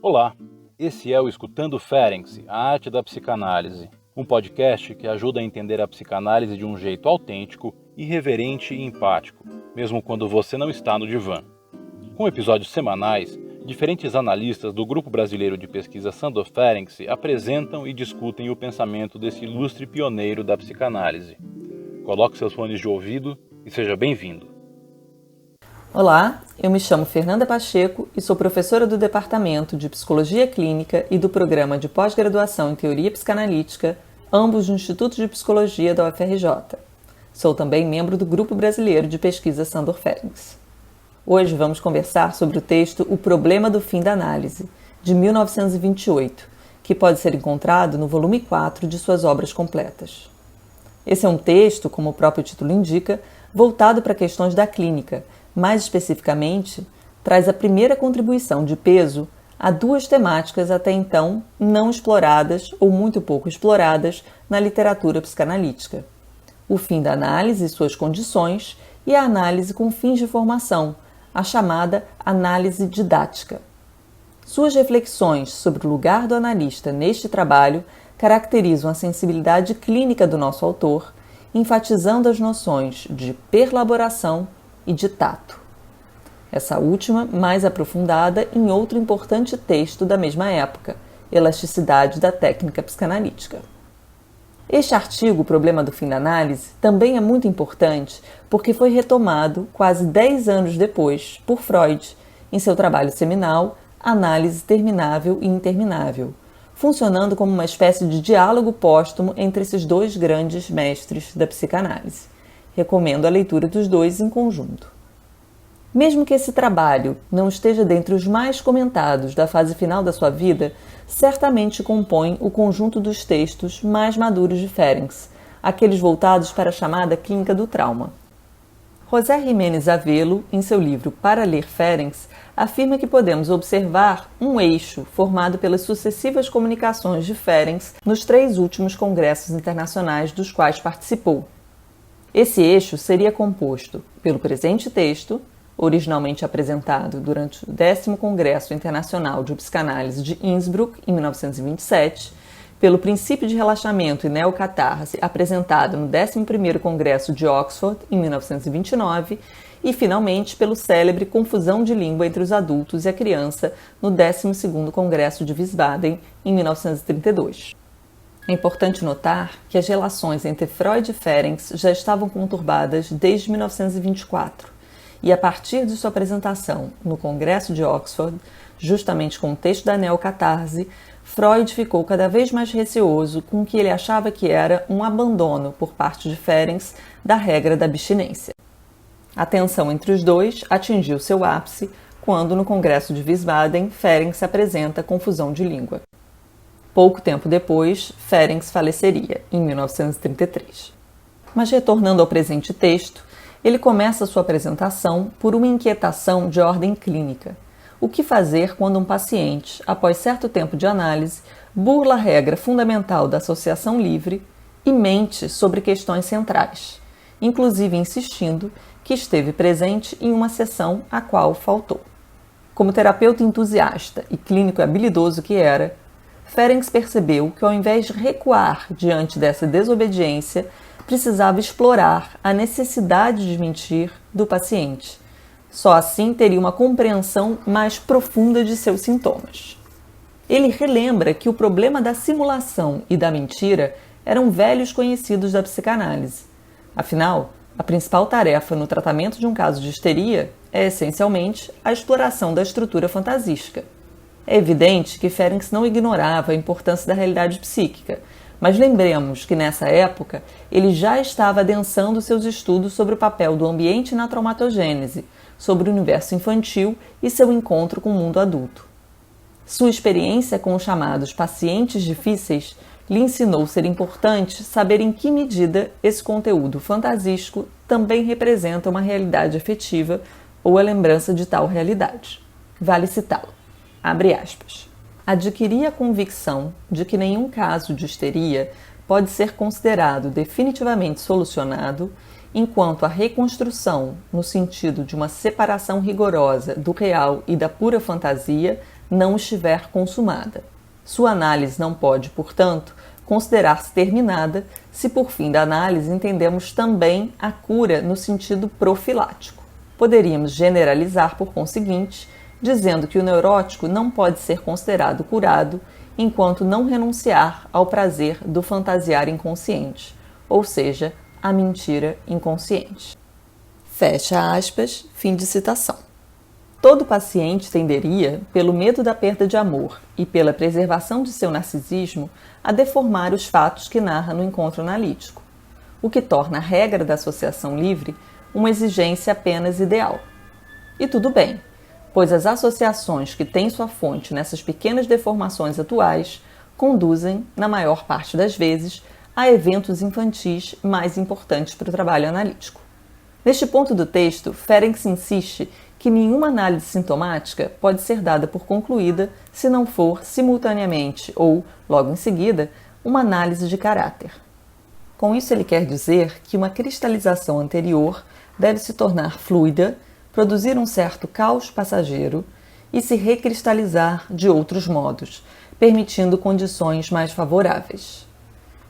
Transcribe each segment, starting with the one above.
Olá, esse é o Escutando Ferenczi, a arte da psicanálise, um podcast que ajuda a entender a psicanálise de um jeito autêntico, irreverente e empático, mesmo quando você não está no divã. Com episódios semanais, diferentes analistas do Grupo Brasileiro de Pesquisa Sandor Ferenczi apresentam e discutem o pensamento desse ilustre pioneiro da psicanálise. Coloque seus fones de ouvido e seja bem-vindo. Olá, eu me chamo Fernanda Pacheco e sou professora do Departamento de Psicologia Clínica e do Programa de Pós-Graduação em Teoria Psicanalítica, ambos do Instituto de Psicologia da UFRJ. Sou também membro do Grupo Brasileiro de Pesquisa Sandor Ferenczi. Hoje vamos conversar sobre o texto O Problema do Fim da Análise, de 1928, que pode ser encontrado no volume 4 de suas obras completas. Esse é um texto, como o próprio título indica, voltado para questões da clínica. Mais especificamente, traz a primeira contribuição de peso a duas temáticas até então não exploradas ou muito pouco exploradas na literatura psicanalítica: o fim da análise e suas condições e a análise com fins de formação, a chamada análise didática. Suas reflexões sobre o lugar do analista neste trabalho caracterizam a sensibilidade clínica do nosso autor, enfatizando as noções de perlaboração e de tato. Essa última mais aprofundada em outro importante texto da mesma época, Elasticidade da Técnica Psicanalítica. Este artigo, O Problema do Fim da Análise, também é muito importante porque foi retomado quase 10 anos depois por Freud, em seu trabalho seminal Análise Terminável e Interminável, funcionando como uma espécie de diálogo póstumo entre esses dois grandes mestres da psicanálise. Recomendo a leitura dos dois em conjunto. Mesmo que esse trabalho não esteja dentre os mais comentados da fase final da sua vida, certamente compõe o conjunto dos textos mais maduros de Ferenczi, aqueles voltados para a chamada clínica do trauma. José Jiménez Avelo, em seu livro Para Ler Ferenczi, afirma que podemos observar um eixo formado pelas sucessivas comunicações de Ferenczi nos 3 últimos congressos internacionais dos quais participou. Esse eixo seria composto pelo presente texto, originalmente apresentado durante o 10º Congresso Internacional de Psicanálise de Innsbruck, em 1927, pelo princípio de relaxamento e neocatarse, apresentado no 11º Congresso de Oxford, em 1929, e, finalmente, pelo célebre Confusão de Língua entre os Adultos e a Criança, no 12º Congresso de Wiesbaden, em 1932. É importante notar que as relações entre Freud e Ferenczi já estavam conturbadas desde 1924, e a partir de sua apresentação no Congresso de Oxford, justamente com o texto da neocatarse, Freud ficou cada vez mais receoso com o que ele achava que era um abandono por parte de Ferenczi da regra da abstinência. A tensão entre os dois atingiu seu ápice quando, no Congresso de Wiesbaden, Ferenczi apresenta Confusão de Língua. Pouco tempo depois, Ferenczi faleceria, em 1933. Mas retornando ao presente texto, ele começa sua apresentação por uma inquietação de ordem clínica. O que fazer quando um paciente, após certo tempo de análise, burla a regra fundamental da associação livre e mente sobre questões centrais, inclusive insistindo que esteve presente em uma sessão a qual faltou. Como terapeuta entusiasta e clínico habilidoso que era, Ferenczi percebeu que, ao invés de recuar diante dessa desobediência, precisava explorar a necessidade de mentir do paciente. Só assim teria uma compreensão mais profunda de seus sintomas. Ele relembra que o problema da simulação e da mentira eram velhos conhecidos da psicanálise. Afinal, a principal tarefa no tratamento de um caso de histeria é, essencialmente, a exploração da estrutura fantasística. É evidente que Ferenczi não ignorava a importância da realidade psíquica, mas lembremos que nessa época ele já estava adensando seus estudos sobre o papel do ambiente na traumatogênese, sobre o universo infantil e seu encontro com o mundo adulto. Sua experiência com os chamados pacientes difíceis lhe ensinou ser importante saber em que medida esse conteúdo fantasístico também representa uma realidade afetiva ou a lembrança de tal realidade. Vale citá-lo. Abre aspas. Adquiri a convicção de que nenhum caso de histeria pode ser considerado definitivamente solucionado enquanto a reconstrução, no sentido de uma separação rigorosa do real e da pura fantasia, não estiver consumada. Sua análise não pode, portanto, considerar-se terminada se por fim da análise entendemos também a cura no sentido profilático. Poderíamos generalizar, por conseguinte, dizendo que o neurótico não pode ser considerado curado enquanto não renunciar ao prazer do fantasiar inconsciente, ou seja, a mentira inconsciente. Fecha aspas, fim de citação. Todo paciente tenderia, pelo medo da perda de amor e pela preservação de seu narcisismo, a deformar os fatos que narra no encontro analítico, o que torna a regra da associação livre uma exigência apenas ideal. E tudo bem, pois as associações que têm sua fonte nessas pequenas deformações atuais conduzem, na maior parte das vezes, a eventos infantis mais importantes para o trabalho analítico. Neste ponto do texto, Ferenczi insiste que nenhuma análise sintomática pode ser dada por concluída se não for simultaneamente ou, logo em seguida, uma análise de caráter. Com isso, ele quer dizer que uma cristalização anterior deve se tornar fluida, produzir um certo caos passageiro e se recristalizar de outros modos, permitindo condições mais favoráveis.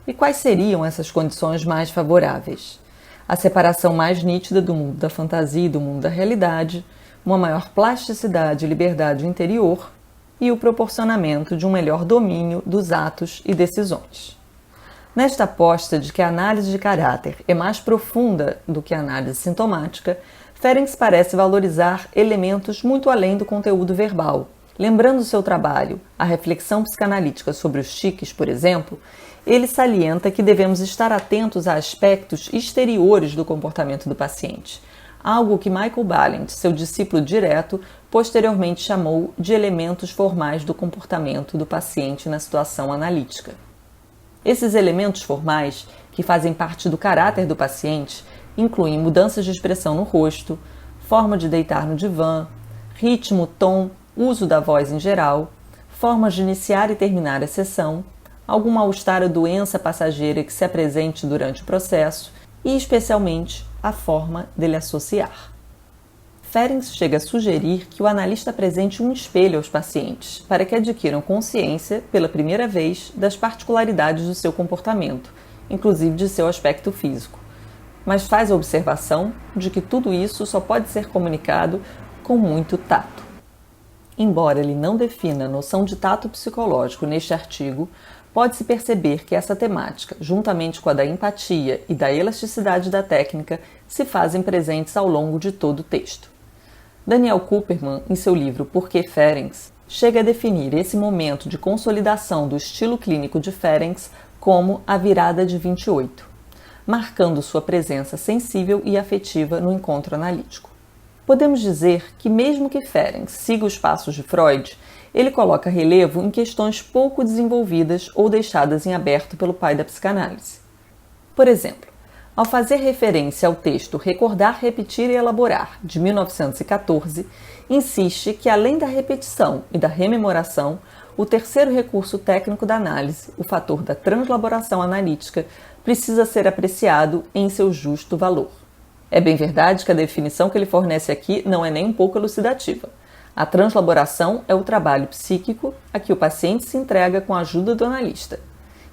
E quais seriam essas condições mais favoráveis? A separação mais nítida do mundo da fantasia e do mundo da realidade, uma maior plasticidade e liberdade interior e o proporcionamento de um melhor domínio dos atos e decisões. Nesta aposta de que a análise de caráter é mais profunda do que a análise sintomática, Ferenczi parece valorizar elementos muito além do conteúdo verbal. Lembrando seu trabalho, a reflexão psicanalítica sobre os tiques, por exemplo, ele salienta que devemos estar atentos a aspectos exteriores do comportamento do paciente, algo que Michael Balint, seu discípulo direto, posteriormente chamou de elementos formais do comportamento do paciente na situação analítica. Esses elementos formais, que fazem parte do caráter do paciente, incluem mudanças de expressão no rosto, forma de deitar no divã, ritmo, tom, uso da voz em geral, formas de iniciar e terminar a sessão, algum mal-estar ou doença passageira que se apresente durante o processo e, especialmente, a forma dele associar. Ferenczi chega a sugerir que o analista apresente um espelho aos pacientes para que adquiram consciência, pela primeira vez, das particularidades do seu comportamento, inclusive de seu aspecto físico. Mas faz a observação de que tudo isso só pode ser comunicado com muito tato. Embora ele não defina a noção de tato psicológico neste artigo, pode-se perceber que essa temática, juntamente com a da empatia e da elasticidade da técnica, se fazem presentes ao longo de todo o texto. Daniel Kupperman, em seu livro Por que Ferenczi, chega a definir esse momento de consolidação do estilo clínico de Ferenczi como a virada de 28, marcando sua presença sensível e afetiva no encontro analítico. Podemos dizer que, mesmo que Ferenczi siga os passos de Freud, ele coloca relevo em questões pouco desenvolvidas ou deixadas em aberto pelo pai da psicanálise. Por exemplo, ao fazer referência ao texto Recordar, Repetir e Elaborar, de 1914, insiste que, além da repetição e da rememoração, o terceiro recurso técnico da análise, o fator da translaboração analítica, precisa ser apreciado em seu justo valor. É bem verdade que a definição que ele fornece aqui não é nem um pouco elucidativa. A translaboração é o trabalho psíquico a que o paciente se entrega com a ajuda do analista,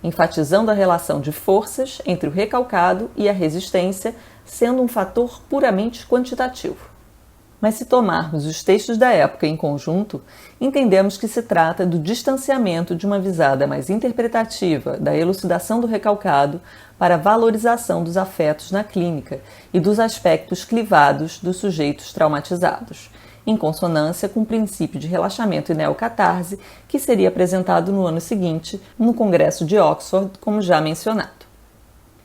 enfatizando a relação de forças entre o recalcado e a resistência, sendo um fator puramente quantitativo. Mas se tomarmos os textos da época em conjunto, entendemos que se trata do distanciamento de uma visada mais interpretativa da elucidação do recalcado para a valorização dos afetos na clínica e dos aspectos clivados dos sujeitos traumatizados, em consonância com o princípio de relaxamento e neocatarse que seria apresentado no ano seguinte no Congresso de Oxford, como já mencionado.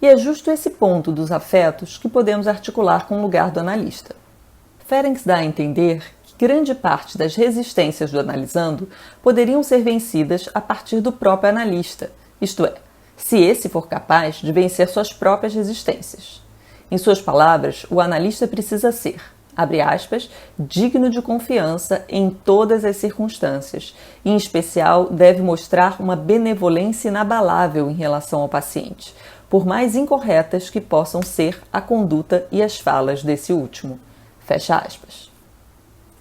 E é justo esse ponto dos afetos que podemos articular com o lugar do analista. Ferenczi dá a entender que grande parte das resistências do analisando poderiam ser vencidas a partir do próprio analista, isto é, se esse for capaz de vencer suas próprias resistências. Em suas palavras, o analista precisa ser, abre aspas, digno de confiança em todas as circunstâncias e, em especial, deve mostrar uma benevolência inabalável em relação ao paciente, por mais incorretas que possam ser a conduta e as falas desse último. Fecha aspas.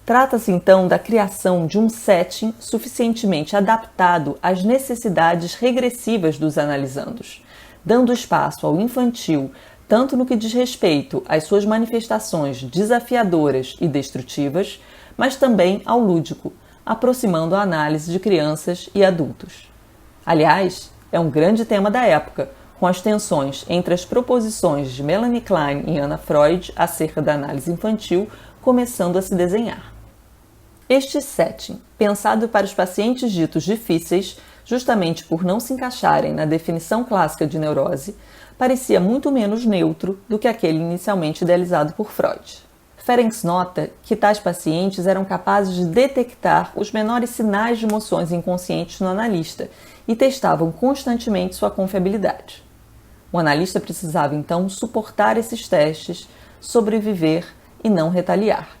Trata-se então da criação de um setting suficientemente adaptado às necessidades regressivas dos analisandos, dando espaço ao infantil tanto no que diz respeito às suas manifestações desafiadoras e destrutivas, mas também ao lúdico, aproximando a análise de crianças e adultos. Aliás, é um grande tema da época, com as tensões entre as proposições de Melanie Klein e Anna Freud acerca da análise infantil começando a se desenhar. Este setting, pensado para os pacientes ditos difíceis, justamente por não se encaixarem na definição clássica de neurose, parecia muito menos neutro do que aquele inicialmente idealizado por Freud. Ferencz nota que tais pacientes eram capazes de detectar os menores sinais de emoções inconscientes no analista e testavam constantemente sua confiabilidade. O analista precisava então suportar esses testes, sobreviver e não retaliar.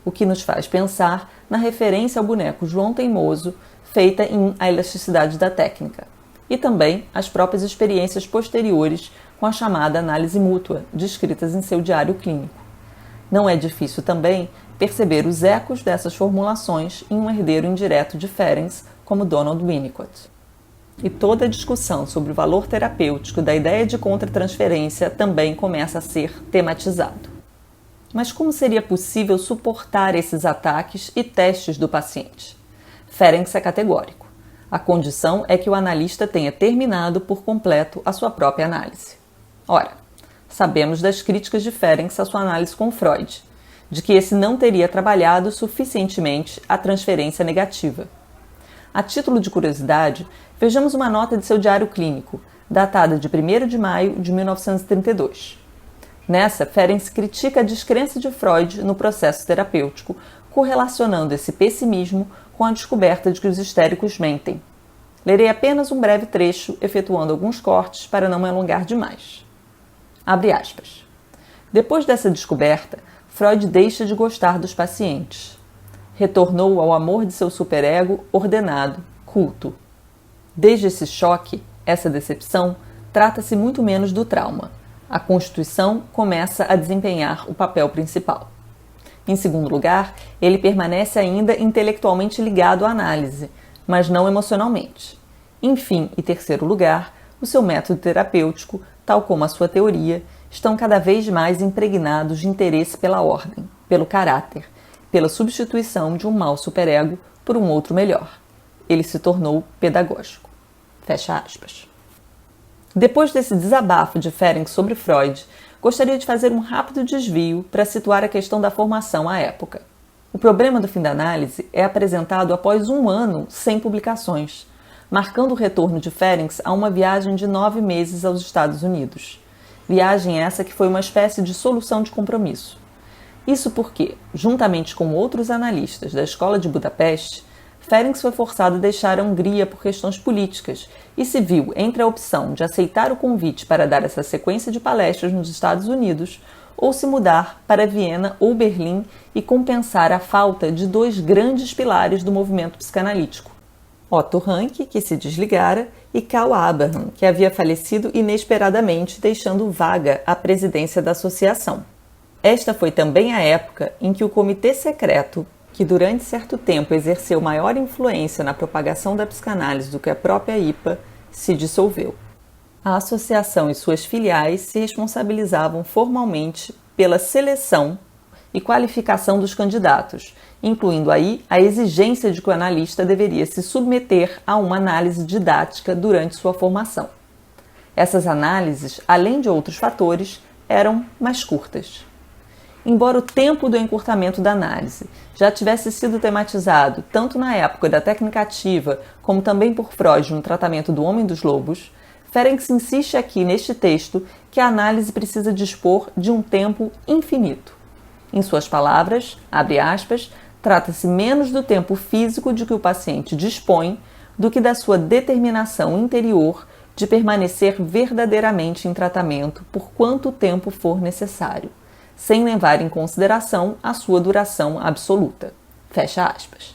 O que nos faz pensar na referência ao boneco João Teimoso, feita em A Elasticidade da Técnica, e também as próprias experiências posteriores com a chamada análise mútua, descritas em seu diário clínico. Não é difícil também perceber os ecos dessas formulações em um herdeiro indireto de Ferencz, como Donald Winnicott. E toda a discussão sobre o valor terapêutico da ideia de contratransferência também começa a ser tematizado. Mas como seria possível suportar esses ataques e testes do paciente? Ferencz é categórico. A condição é que o analista tenha terminado por completo a sua própria análise. Ora, sabemos das críticas de Ferencz à sua análise com Freud, de que esse não teria trabalhado suficientemente a transferência negativa. A título de curiosidade, vejamos uma nota de seu diário clínico, datada de 1º de maio de 1932. Nessa, Ferencz critica a descrença de Freud no processo terapêutico, correlacionando esse pessimismo com a descoberta de que os histéricos mentem. Lerei apenas um breve trecho, efetuando alguns cortes para não me alongar demais. Abre aspas. Depois dessa descoberta, Freud deixa de gostar dos pacientes. Retornou ao amor de seu superego ordenado, culto. Desde esse choque, essa decepção, trata-se muito menos do trauma. A constituição começa a desempenhar o papel principal. Em segundo lugar, ele permanece ainda intelectualmente ligado à análise, mas não emocionalmente. Enfim, e terceiro lugar, o seu método terapêutico, tal como a sua teoria, estão cada vez mais impregnados de interesse pela ordem, pelo caráter, pela substituição de um mau superego por um outro melhor. Ele se tornou pedagógico. Fecha aspas. Depois desse desabafo de Ferencz sobre Freud, gostaria de fazer um rápido desvio para situar a questão da formação à época. O problema do fim da análise é apresentado após um ano sem publicações, marcando o retorno de Ferencz a uma viagem de 9 meses aos Estados Unidos. Viagem essa que foi uma espécie de solução de compromisso. Isso porque, juntamente com outros analistas da Escola de Budapeste, Ferencz foi forçado a deixar a Hungria por questões políticas e se viu entre a opção de aceitar o convite para dar essa sequência de palestras nos Estados Unidos ou se mudar para Viena ou Berlim e compensar a falta de 2 grandes pilares do movimento psicanalítico. Otto Rank, que se desligara, e Karl Abraham, que havia falecido inesperadamente, deixando vaga a presidência da associação. Esta foi também a época em que o Comitê Secreto, que durante certo tempo exerceu maior influência na propagação da psicanálise do que a própria IPA, se dissolveu. A associação e suas filiais se responsabilizavam formalmente pela seleção e qualificação dos candidatos, incluindo aí a exigência de que o analista deveria se submeter a uma análise didática durante sua formação. Essas análises, além de outros fatores, eram mais curtas. Embora o tempo do encurtamento da análise já tivesse sido tematizado tanto na época da técnica ativa como também por Freud no tratamento do Homem dos Lobos, Ferencz insiste aqui neste texto que a análise precisa dispor de um tempo infinito. Em suas palavras, abre aspas, trata-se menos do tempo físico de que o paciente dispõe do que da sua determinação interior de permanecer verdadeiramente em tratamento por quanto tempo for necessário, sem levar em consideração a sua duração absoluta. Fecha aspas.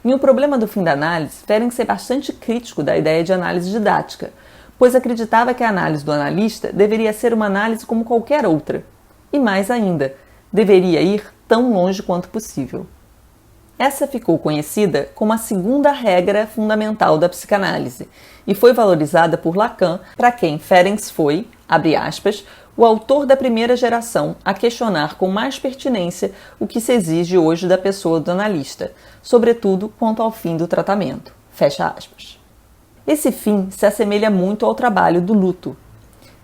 Em O Problema do Fim da Análise, Ferencz é bastante crítico da ideia de análise didática, pois acreditava que a análise do analista deveria ser uma análise como qualquer outra, e mais ainda, deveria ir tão longe quanto possível. Essa ficou conhecida como a segunda regra fundamental da psicanálise e foi valorizada por Lacan, para quem Ferencz foi, abre aspas, o autor da primeira geração a questionar com mais pertinência o que se exige hoje da pessoa do analista, sobretudo quanto ao fim do tratamento. Fecha aspas. Esse fim se assemelha muito ao trabalho do luto.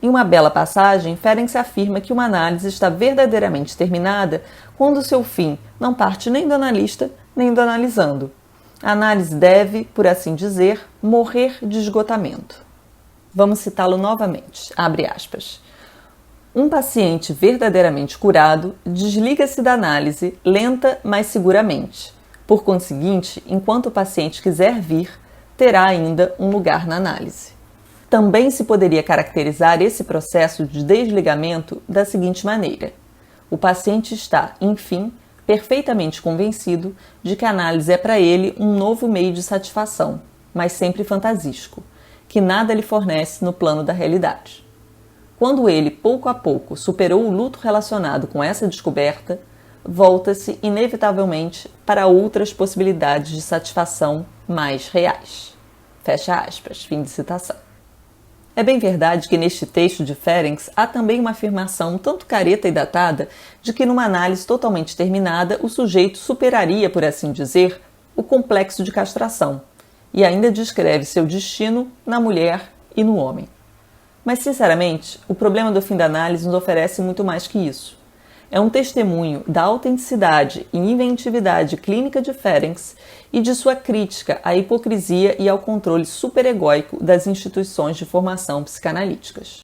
Em uma bela passagem, Ferencz afirma que uma análise está verdadeiramente terminada quando seu fim não parte nem do analista nem do analisando. A análise deve, por assim dizer, morrer de esgotamento. Vamos citá-lo novamente. Abre aspas. Um paciente verdadeiramente curado desliga-se da análise lenta, mas seguramente. Por conseguinte, enquanto o paciente quiser vir, terá ainda um lugar na análise. Também se poderia caracterizar esse processo de desligamento da seguinte maneira: o paciente está, enfim, perfeitamente convencido de que a análise é para ele um novo meio de satisfação, mas sempre fantasístico, que nada lhe fornece no plano da realidade. Quando ele, pouco a pouco, superou o luto relacionado com essa descoberta, volta-se inevitavelmente para outras possibilidades de satisfação mais reais. Fecha aspas. Fim de citação. É bem verdade que neste texto de Ferencz há também uma afirmação tanto careta e datada de que numa análise totalmente terminada o sujeito superaria, por assim dizer, o complexo de castração e ainda descreve seu destino na mulher e no homem. Mas, sinceramente, o problema do fim da análise nos oferece muito mais que isso. É um testemunho da autenticidade e inventividade clínica de Ferencz e de sua crítica à hipocrisia e ao controle superegóico das instituições de formação psicanalíticas.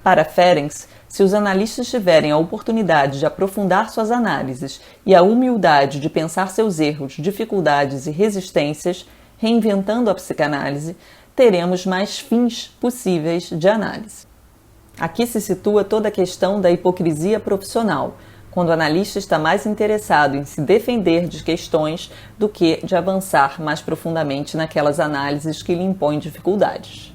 Para Ferencz, se os analistas tiverem a oportunidade de aprofundar suas análises e a humildade de pensar seus erros, dificuldades e resistências, reinventando a psicanálise, teremos mais fins possíveis de análise. Aqui se situa toda a questão da hipocrisia profissional, quando o analista está mais interessado em se defender de questões do que de avançar mais profundamente naquelas análises que lhe impõem dificuldades.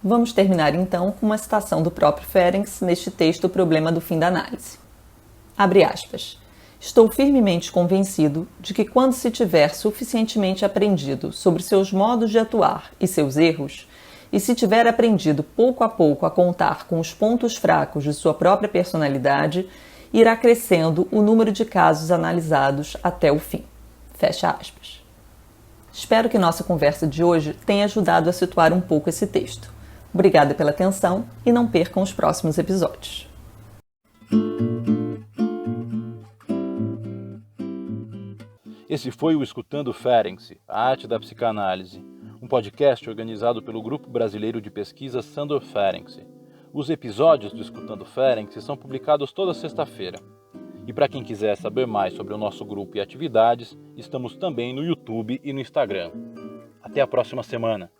Vamos terminar então com uma citação do próprio Ferencz neste texto O Problema do Fim da Análise. Abre aspas. Estou firmemente convencido de que quando se tiver suficientemente aprendido sobre seus modos de atuar e seus erros, e se tiver aprendido pouco a pouco a contar com os pontos fracos de sua própria personalidade, irá crescendo o número de casos analisados até o fim. Fecha aspas. Espero que nossa conversa de hoje tenha ajudado a situar um pouco esse texto. Obrigada pela atenção e não percam os próximos episódios. Esse foi o Escutando Ferencz, a arte da psicanálise, um podcast organizado pelo Grupo Brasileiro de Pesquisa Sandor Ferencz. Os episódios do Escutando Ferencz são publicados toda sexta-feira. E para quem quiser saber mais sobre o nosso grupo e atividades, estamos também no YouTube e no Instagram. Até a próxima semana!